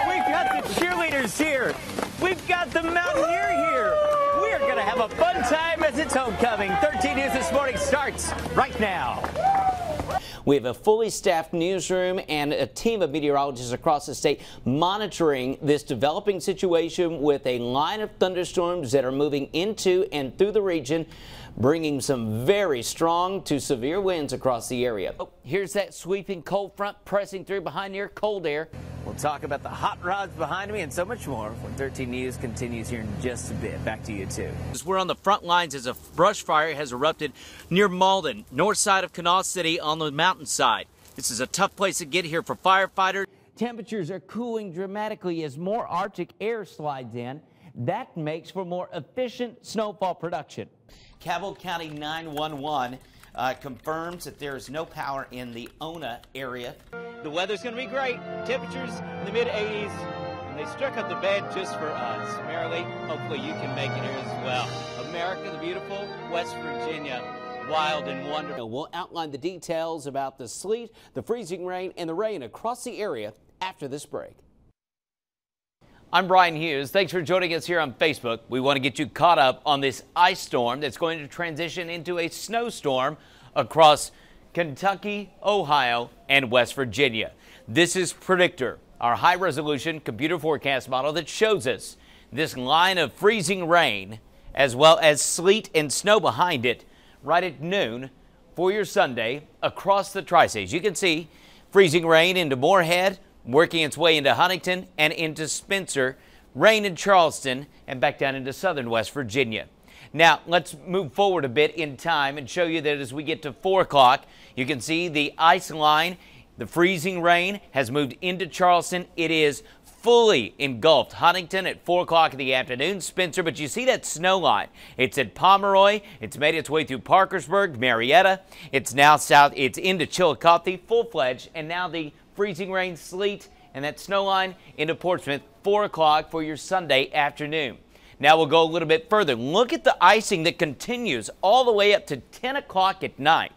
We've got the cheerleaders here. We've got the Mountaineer here. We are going to have a fun time as it's homecoming. 13 News This Morning starts right now. We have a fully staffed newsroom and a team of meteorologists across the state monitoring this developing situation with a line of thunderstorms that are moving into and through the region, bringing some very strong to severe winds across the area. Oh, here's that sweeping cold front pressing through behind near cold air. We'll talk about the hot rods behind me and so much more when 13 News continues here in just a bit. Back to you, too. We're on the front lines as a brush fire has erupted near Malden, north side of Kanawha City on the mountainside. This is a tough place to get here for firefighters. Temperatures are cooling dramatically as more Arctic air slides in. That makes for more efficient snowfall production. Cabell County 911 confirms that there is no power in the Ona area. The weather's going to be great. Temperatures in the mid-80s, and they struck up the bed just for us. Merrily, hopefully you can make it here as well. America the Beautiful, West Virginia, wild and wonderful. We'll outline the details about the sleet, the freezing rain, and the rain across the area after this break. I'm Bryan Hughes. Thanks for joining us here on Facebook. We want to get you caught up on this ice storm that's going to transition into a snowstorm across Kentucky, Ohio, and West Virginia. This is Predictor, our high-resolution computer forecast model that shows us this line of freezing rain as well as sleet and snow behind it right at noon for your Sunday across the Tri-States. You can see freezing rain into Moorhead, working its way into Huntington and into Spencer, rain in Charleston, and back down into southern West Virginia. Now, let's move forward a bit in time and show you that as we get to 4 o'clock, you can see the ice line, the freezing rain has moved into Charleston. It is fully engulfed Huntington at 4 o'clock in the afternoon, Spencer, but you see that snow line. It's at Pomeroy. It's made its way through Parkersburg, Marietta. It's now south. It's into Chillicothe, full-fledged, and now the freezing rain, sleet, and that snow line into Portsmouth, 4 o'clock for your Sunday afternoon. Now we'll go a little bit further. Look at the icing that continues all the way up to 10 o'clock at night.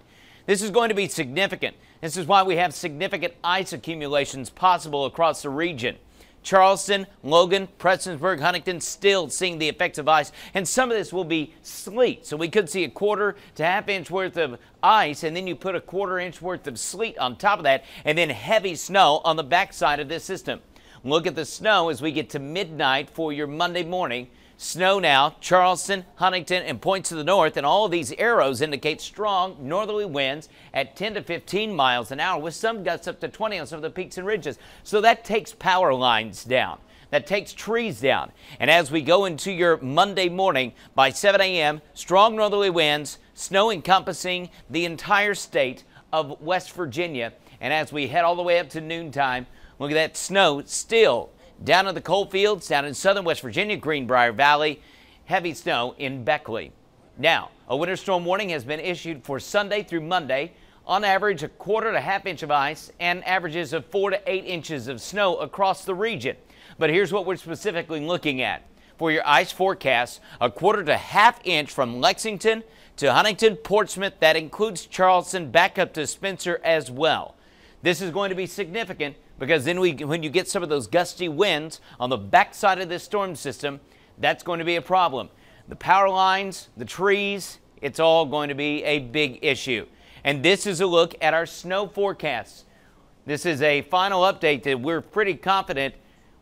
This is going to be significant. This is why we have significant ice accumulations possible across the region. Charleston, Logan, Prestonsburg, Huntington still seeing the effects of ice, and some of this will be sleet. So we could see a 1/4 to 1/2 inch worth of ice, and then you put a 1/4 inch worth of sleet on top of that, and then heavy snow on the backside of this system. Look at the snow as we get to midnight for your Monday morning. Snow now, Charleston, Huntington, and points to the north, and all of these arrows indicate strong northerly winds at 10 to 15 miles an hour, with some gusts up to 20 on some of the peaks and ridges. So that takes power lines down. That takes trees down. And as we go into your Monday morning, by 7 a.m., strong northerly winds, snow encompassing the entire state of West Virginia. And as we head all the way up to noontime, look at that snow still down in the coal fields, down in southern West Virginia, Greenbrier Valley, heavy snow in Beckley. Now, a winter storm warning has been issued for Sunday through Monday. On average, a 1/4 to 1/2 inch of ice and averages of 4 to 8 inches of snow across the region. But here's what we're specifically looking at. For your ice forecast, a 1/4 to 1/2 inch from Lexington to Huntington, Portsmouth. That includes Charleston, back up to Spencer as well. This is going to be significant because then when you get some of those gusty winds on the backside of this storm system, that's going to be a problem. The power lines, the trees, it's all going to be a big issue. And this is a look at our snow forecasts. This is a final update that we're pretty confident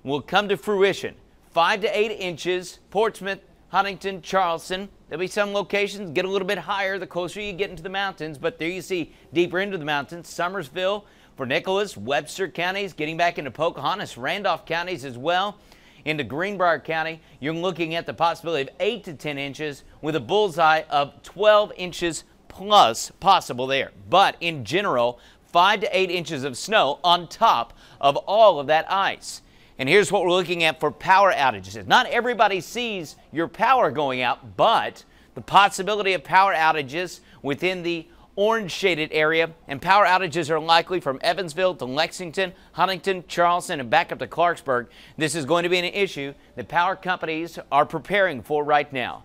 will come to fruition. 5 to 8 inches, Portsmouth, Huntington, Charleston. There'll be some locations get a little bit higher the closer you get into the mountains, but there you see deeper into the mountains. Summersville, for Nicholas, Webster counties, getting back into Pocahontas, Randolph counties as well. Into Greenbrier County, you're looking at the possibility of 8 to 10 inches with a bullseye of 12 inches plus possible there. But in general, 5 to 8 inches of snow on top of all of that ice. And here's what we're looking at for power outages. Not everybody sees your power going out, but the possibility of power outages within the orange shaded area, and power outages are likely from Evansville to Lexington, Huntington, Charleston, and back up to Clarksburg. This is going to be an issue that power companies are preparing for right now.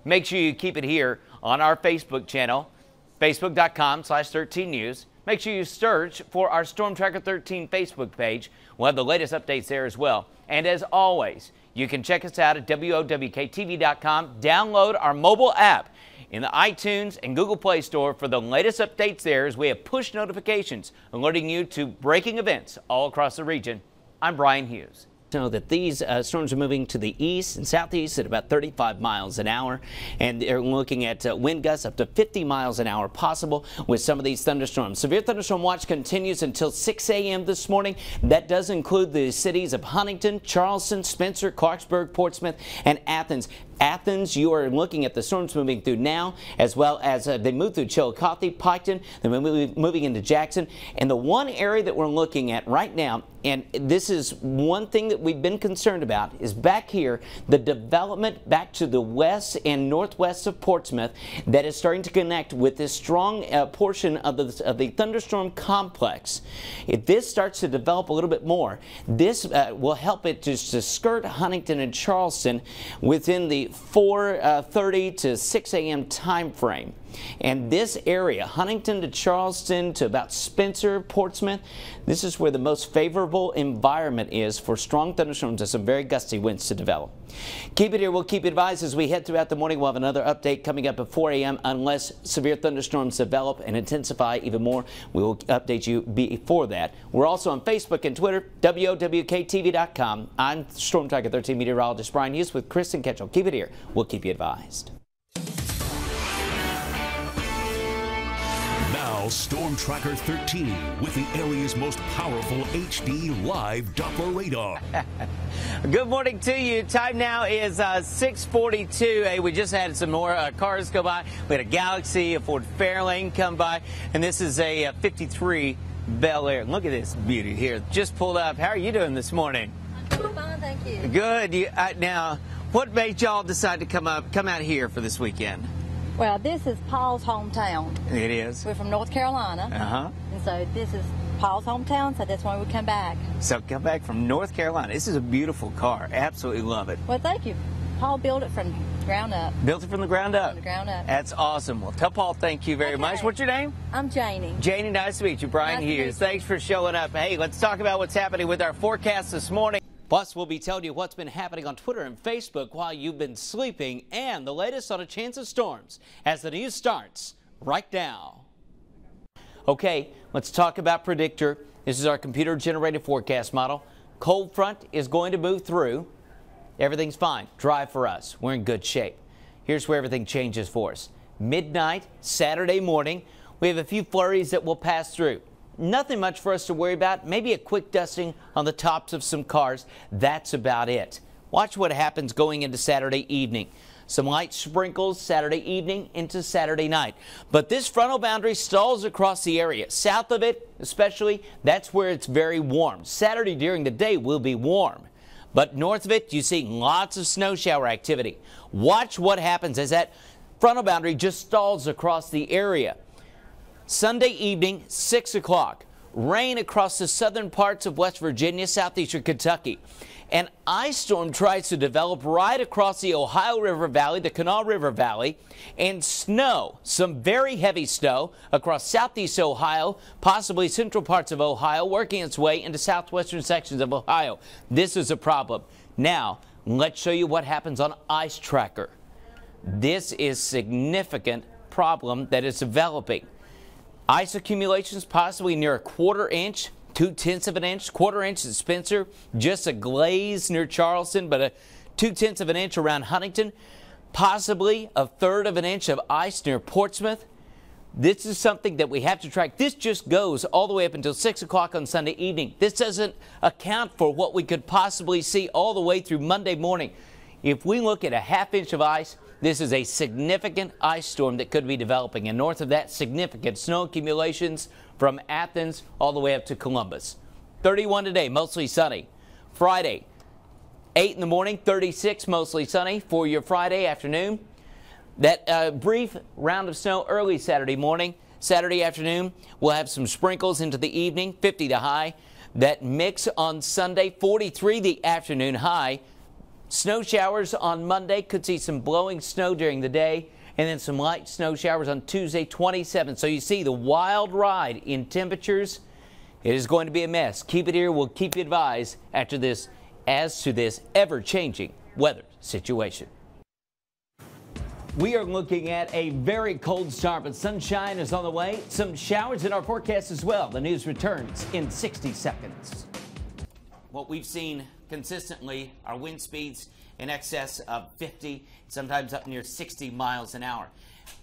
Make sure you keep it here on our Facebook channel, facebook.com/13news. make sure you search for our Storm Tracker 13 Facebook page. We'll have the latest updates there as well. And as always, you can check us out at WOWK-TV.com. Download our mobile app in the iTunes and Google Play Store for the latest updates there, as we have push notifications alerting you to breaking events all across the region. I'm Bryan Hughes. Know that these storms are moving to the east and southeast at about 35 miles an hour, and they're looking at wind gusts up to 50 miles an hour possible with some of these thunderstorms. Severe thunderstorm watch continues until 6 a.m. this morning. That does include the cities of Huntington, Charleston, Spencer, Clarksburg, Portsmouth, and Athens. Athens, you are looking at the storms moving through now, as well as they move through Chillicothe, Piketon, they're moving into Jackson. And the one area that we're looking at right now, and this is one thing that we've been concerned about, is back here, the development back to the west and northwest of Portsmouth that is starting to connect with this strong portion of the thunderstorm complex. If this starts to develop a little bit more, this will help it to skirt Huntington and Charleston within the 4:30 to 6 a.m. time frame. And this area, Huntington to Charleston to about Spencer, Portsmouth, this is where the most favorable environment is for strong thunderstorms and some very gusty winds to develop. Keep it here. We'll keep you advised as we head throughout the morning. We'll have another update coming up at 4 a.m. unless severe thunderstorms develop and intensify even more. We will update you before that. We're also on Facebook and Twitter, WOWK-TV.com. I'm Storm Tracker 13 meteorologist Bryan Hughes with Kristen Ketchell. Keep it here. We'll keep you advised. Now, Storm Tracker 13 with the area's most powerful HD live Doppler radar. Good morning to you. Time now is 6:42. Hey, we just had some more cars go by. We had a Galaxy, a Ford Fairlane come by, and this is a 53 Bel Air. Look at this beauty here. Just pulled up. How are you doing this morning? I'm fine, thank you. Good. Now, what made y'all decide to come out here for this weekend? Well, this is Paul's hometown. It is. We're from North Carolina. And so this is Paul's hometown, so that's why we come back. So come back from North Carolina. This is a beautiful car. Absolutely love it. Well, thank you. Paul built it from the ground up. Built it from the ground up? From the ground up. That's awesome. Well, tell Paul thank you very much. What's your name? I'm Janie. Janie, nice to meet you. Bryan Hughes. Thanks for showing up. Hey, let's talk about what's happening with our forecast this morning. Plus, we'll be telling you what's been happening on Twitter and Facebook while you've been sleeping, and the latest on a chance of storms as the news starts right now. Okay, let's talk about Predictor. This is our computer-generated forecast model. Cold front is going to move through. Everything's fine. Dry for us. We're in good shape. Here's where everything changes for us. Midnight, Saturday morning, we have a few flurries that will pass through. Nothing much for us to worry about. Maybe a quick dusting on the tops of some cars. That's about it. Watch what happens going into Saturday evening. Some light sprinkles Saturday evening into Saturday night. But this frontal boundary stalls across the area. South of it, especially, that's where it's very warm. Saturday during the day will be warm. But north of it, you see lots of snow shower activity. Watch what happens as that frontal boundary just stalls across the area. Sunday evening, 6 o'clock. Rain across the southern parts of West Virginia, southeastern Kentucky. An ice storm tries to develop right across the Ohio River Valley, the Kanawha River Valley, and snow, some very heavy snow across southeast Ohio, possibly central parts of Ohio, working its way into southwestern sections of Ohio. This is a problem. Now, let's show you what happens on Ice Tracker. This is significant problem that is developing. Ice accumulations possibly near a 1/4 inch, 2/10 of an inch, 1/4 inch at Spencer, just a glaze near Charleston, but a 2/10 of an inch around Huntington, possibly a 1/3 of an inch of ice near Portsmouth. This is something that we have to track. This just goes all the way up until 6 o'clock on Sunday evening. This doesn't account for what we could possibly see all the way through Monday morning. If we look at a 1/2 inch of ice, this is a significant ice storm that could be developing, and north of that, significant snow accumulations from Athens all the way up to Columbus. 31 today, mostly sunny. Friday, 8 in the morning, 36, mostly sunny for your Friday afternoon. That brief round of snow early Saturday morning. Saturday afternoon, we'll have some sprinkles into the evening, 50 the high. That mix on Sunday, 43 the afternoon high. Snow showers on Monday, could see some blowing snow during the day, and then some light snow showers on Tuesday, 27. So you see the wild ride in temperatures. It is going to be a mess. Keep it here. We'll keep you advised after this as to this ever-changing weather situation. We are looking at a very cold start, but sunshine is on the way. Some showers in our forecast as well. The news returns in 60 seconds. What we've seen consistently are wind speeds in excess of 50, sometimes up near 60 miles an hour.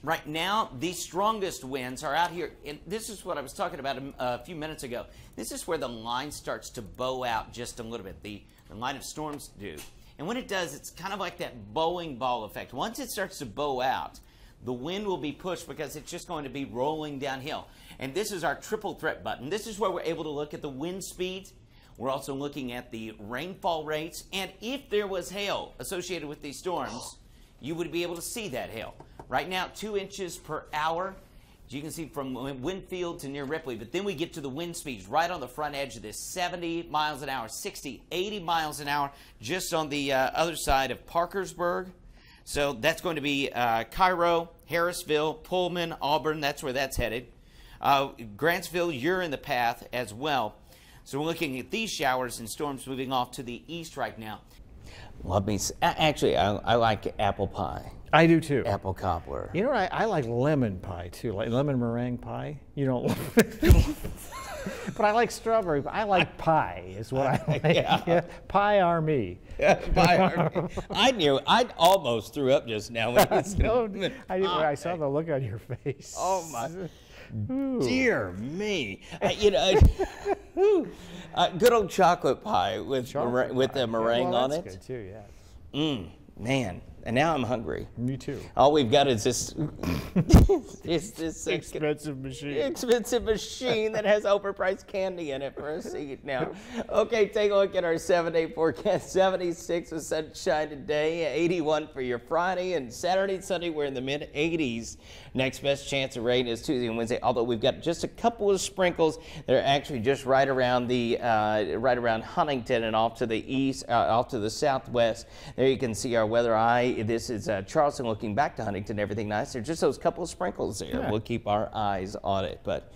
Right now, the strongest winds are out here, and this is what I was talking about a few minutes ago. This is where the line starts to bow out just a little bit, the line of storms do. And when it does, it's kind of like that bowling ball effect. Once it starts to bow out, the wind will be pushed because it's just going to be rolling downhill. And this is our triple threat button. This is where we're able to look at the wind speeds. We're also looking at the rainfall rates. And if there was hail associated with these storms, you would be able to see that hail. Right now, 2 inches per hour. As you can see from Winfield to near Ripley, but then we get to the wind speeds right on the front edge of this, 70 miles an hour, 60, 80 miles an hour, just on the other side of Parkersburg. So that's going to be Cairo, Harrisville, Pullman, Auburn. That's where that's headed. Grantsville, you're in the path as well. So we're looking at these showers and storms moving off to the east right now. Love me. Actually, I like apple pie. I do too. Apple cobbler. You know what? I like lemon pie too, like lemon meringue pie. You don't, but I like strawberry. I like pie is what I like. Yeah. Pie army. Pie army. I almost threw up just now when I saw the look on your face. Oh my. Ooh. Dear me. Good old chocolate pie with the meringue on it. That's good too, yeah. Man. And now I'm hungry. Me too. All we've got is this, expensive machine. Expensive machine that has overpriced candy in it for a seat now. Okay, take a look at our 7-day forecast. 76 with sunshine today, 81 for your Friday, and Saturday and Sunday we're in the mid-80s. Next best chance of rain is Tuesday and Wednesday, although we've got just a couple of sprinkles that are actually just right around the right around Huntington and off to the east, off to the southwest. There you can see our weather eye. This is Charleston looking back to Huntington. Everything nice. There's just those couple of sprinkles there. Yeah. We'll keep our eyes on it. But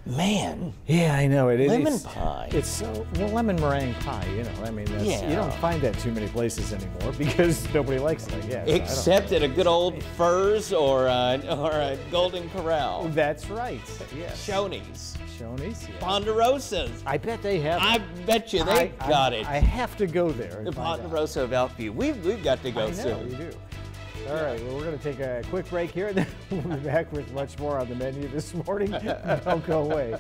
man, yeah, I know it is. Lemon pie. It's so lemon meringue pie. You know, I mean, that's, you don't find that too many places anymore because nobody likes it. I guess. Except at a good old Furs or a Golden Corral. That's right. Yes. Shoney's. Shoney's, yeah. Ponderosa's. I bet they have. I bet you they got it. I have to go there. The Ponderosa of Elkview. We've got to go soon. We do. All right, well, we're going to take a quick break here, and then we'll be back with much more on the menu this morning. Don't go away.